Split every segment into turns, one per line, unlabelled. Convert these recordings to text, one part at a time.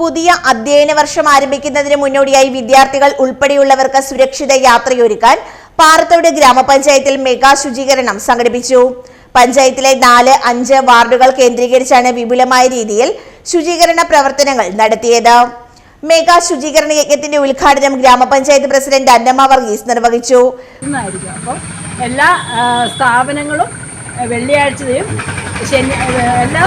പുതിയ അധ്യയന വർഷം ആരംഭിക്കുന്നതിന് മുന്നോടിയായി വിദ്യാർത്ഥികൾ ഉൾപ്പെടെയുള്ളവർക്ക് സുരക്ഷിത യാത്രയൊരുക്കാൻ പാറത്തോട് ഗ്രാമപഞ്ചായത്തിൽ മെഗാ ശുചീകരണം സംഘടിപ്പിച്ചു. പഞ്ചായത്തിലെ 4-5 വാർഡുകൾ കേന്ദ്രീകരിച്ചാണ് വിപുലമായ രീതിയിൽ ശുചീകരണ പ്രവർത്തനങ്ങൾ നടത്തിയത്. മെഗാ ശുചീകരണ യജ്ഞത്തിന്റെ ഉദ്ഘാടനം ഗ്രാമപഞ്ചായത്ത് പ്രസിഡന്റ് അന്നമ്മ വർഗീസ് നിർവഹിച്ചു.
എല്ലാ സ്ഥാപനങ്ങളും വെള്ളിയാഴ്ചയും എല്ലാ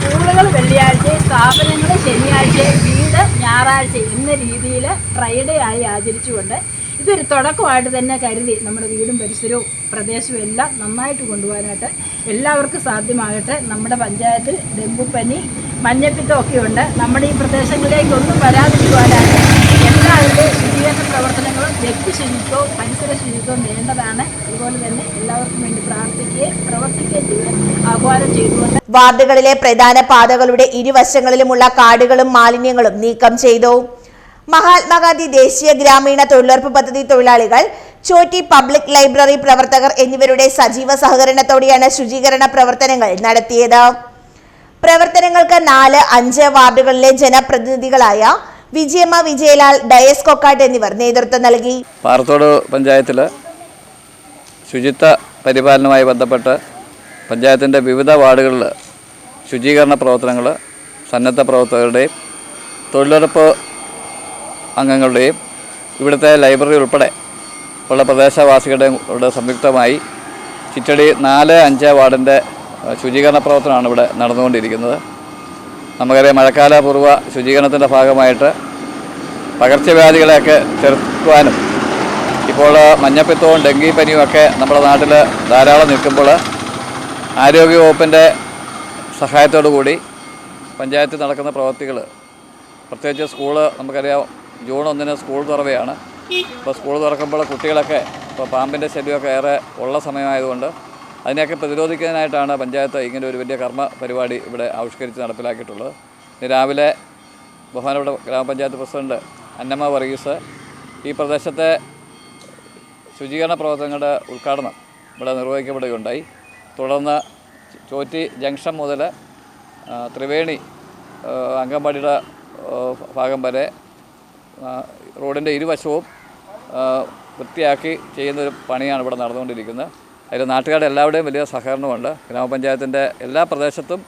സ്കൂളുകൾ വെള്ളിയാഴ്ചയും സ്ഥാപനങ്ങൾ ശനിയാഴ്ചയും വീട് ഞായറാഴ്ച എന്ന രീതിയിൽ ഫ്രൈഡേ ആയി ആചരിച്ചുകൊണ്ട് ഇതൊരു തുടക്കമായിട്ട് തന്നെ കരുതി നമ്മുടെ വീടും പരിസരവും പ്രദേശവും എല്ലാം നന്നായിട്ട് കൊണ്ടുപോകാനായിട്ട് എല്ലാവർക്കും സാധ്യമാകട്ടെ. നമ്മുടെ പഞ്ചായത്തിൽ ഡെങ്കുപ്പനി മഞ്ഞപ്പിത്തമൊക്കെ ഉണ്ട്. നമ്മുടെ ഈ പ്രദേശങ്ങളിലേക്കൊന്നും വരാതിരിക്കുവാനായിട്ട് എല്ലാവരുടെയും ശുചീകരണ പ്രവർത്തനങ്ങളും വ്യക്തി ശുചിത്വവും പരിസര ശുചിത്വവും വേണ്ടതാണ്. അതുപോലെ തന്നെ എല്ലാവർക്കും വേണ്ടി പ്രാർത്ഥിക്കുകയും പ്രവർത്തിക്കുകയും ചെയ്യാൻ ആഹ്വാനം ചെയ്തുകൊണ്ട്
വാർഡുകളിലെ പ്രധാന പാതകളുടെ ഇരുവശങ്ങളിലുമുള്ള കാടുകളും മാലിന്യങ്ങളും നീക്കം ചെയ്തു. മഹാത്മാഗാന്ധി ദേശീയ ഗ്രാമീണ തൊഴിലുറപ്പ് പദ്ധതി തൊഴിലാളികൾ, ചോറ്റി പബ്ലിക് ലൈബ്രറി പ്രവർത്തകർ എന്നിവരുടെ സജീവ സഹകരണത്തോടെയാണ് ശുചീകരണ പ്രവർത്തനങ്ങൾ നടത്തിയത്. പ്രവർത്തനങ്ങൾക്ക് 4-5 വാർഡുകളിലെ ജനപ്രതിനിധികളായ വിജയമ്മ, വിജയലാൽ, ഡയസ് കൊക്കാട്ട് എന്നിവർ നേതൃത്വം നൽകി.
പാറത്തോട് പഞ്ചായത്തിൽ ശുചിത്വ പരിപാലനവുമായി ബന്ധപ്പെട്ട് പഞ്ചായത്തിൻ്റെ വിവിധ വാർഡുകളിൽ ശുചീകരണ പ്രവർത്തനങ്ങൾ സന്നദ്ധ പ്രവർത്തകരുടെയും തൊഴിലുറപ്പ് അംഗങ്ങളുടെയും ഇവിടുത്തെ ലൈബ്രറി ഉൾപ്പെടെ ഉള്ള പ്രദേശവാസികളുടെയും സംയുക്തമായി ചിറ്റടി 4-5 വാർഡിൻ്റെ ശുചീകരണ പ്രവർത്തനമാണ് ഇവിടെ നടന്നുകൊണ്ടിരിക്കുന്നത്. നമുക്കറിയാം, മഴക്കാലപൂർവ്വ ശുചീകരണത്തിൻ്റെ ഭാഗമായിട്ട് പകർച്ചവ്യാധികളെയൊക്കെ ചെറുക്കുവാനും ഇപ്പോൾ മഞ്ഞപ്പിത്തവും ഡെങ്കിപ്പനിയും ഒക്കെ നമ്മുടെ നാട്ടിൽ ധാരാളം നിൽക്കുമ്പോൾ ആരോഗ്യവകുപ്പിൻ്റെ സഹായത്തോടു കൂടി പഞ്ചായത്തിൽ നടക്കുന്ന പ്രവൃത്തികൾ, പ്രത്യേകിച്ച് സ്കൂള് നമുക്കറിയാം ജൂൺ 1 സ്കൂൾ തുറവയാണ്. ഇപ്പോൾ സ്കൂൾ തുറക്കുമ്പോൾ കുട്ടികളൊക്കെ ഇപ്പോൾ പാമ്പിൻ്റെ ശല്യമൊക്കെ ഏറെ ഉള്ള സമയമായതുകൊണ്ട് അതിനെയൊക്കെ പ്രതിരോധിക്കുന്നതിനായിട്ടാണ് പഞ്ചായത്ത് ഇങ്ങനെ ഒരു വലിയ കർമ്മ പരിപാടി ഇവിടെ ആവിഷ്കരിച്ച് നടപ്പിലാക്കിയിട്ടുള്ളത്. ഇന്ന് രാവിലെ ബഹുമാനപ്പെട്ട ഗ്രാമപഞ്ചായത്ത് പ്രസിഡന്റ് അന്നമ്മ വർഗീസ് ഈ പ്രദേശത്തെ ശുചീകരണ പ്രവർത്തനങ്ങളുടെ ഉദ്ഘാടനം ഇവിടെ നിർവഹിക്കപ്പെടുകയുണ്ടായി. തുടർന്ന് ചോറ്റി ജംഗ്ഷൻ മുതൽ ത്രിവേണി അങ്കൻവാടിയുടെ ഭാഗം വരെ റോഡിൻ്റെ ഇരുവശവും വൃത്തിയാക്കി ചെയ്യുന്നൊരു പണിയാണ് ഇവിടെ നടന്നുകൊണ്ടിരിക്കുന്നത്. അതിൽ നാട്ടുകാരുടെ എല്ലാവരുടെയും വലിയ സഹകരണമുണ്ട്. ഗ്രാമപഞ്ചായത്തിൻ്റെ എല്ലാ പ്രദേശത്തും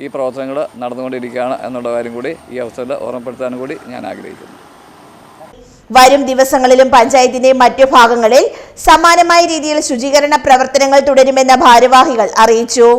ഈ പ്രവർത്തനങ്ങൾ നടന്നുകൊണ്ടിരിക്കുകയാണ് എന്നുള്ള കാര്യം കൂടി ഈ അവസരത്തിൽ ഓർമ്മപ്പെടുത്താനും കൂടി ഞാൻ ആഗ്രഹിക്കുന്നു.
വരും ദിവസങ്ങളിലും പഞ്ചായത്തിന്റെ മറ്റു ഭാഗങ്ങളിൽ സമാനമായ രീതിയിൽ ശുചീകരണ പ്രവർത്തനങ്ങൾ തുടരുമെന്ന് ഭാരവാഹികൾ അറിയിച്ചു.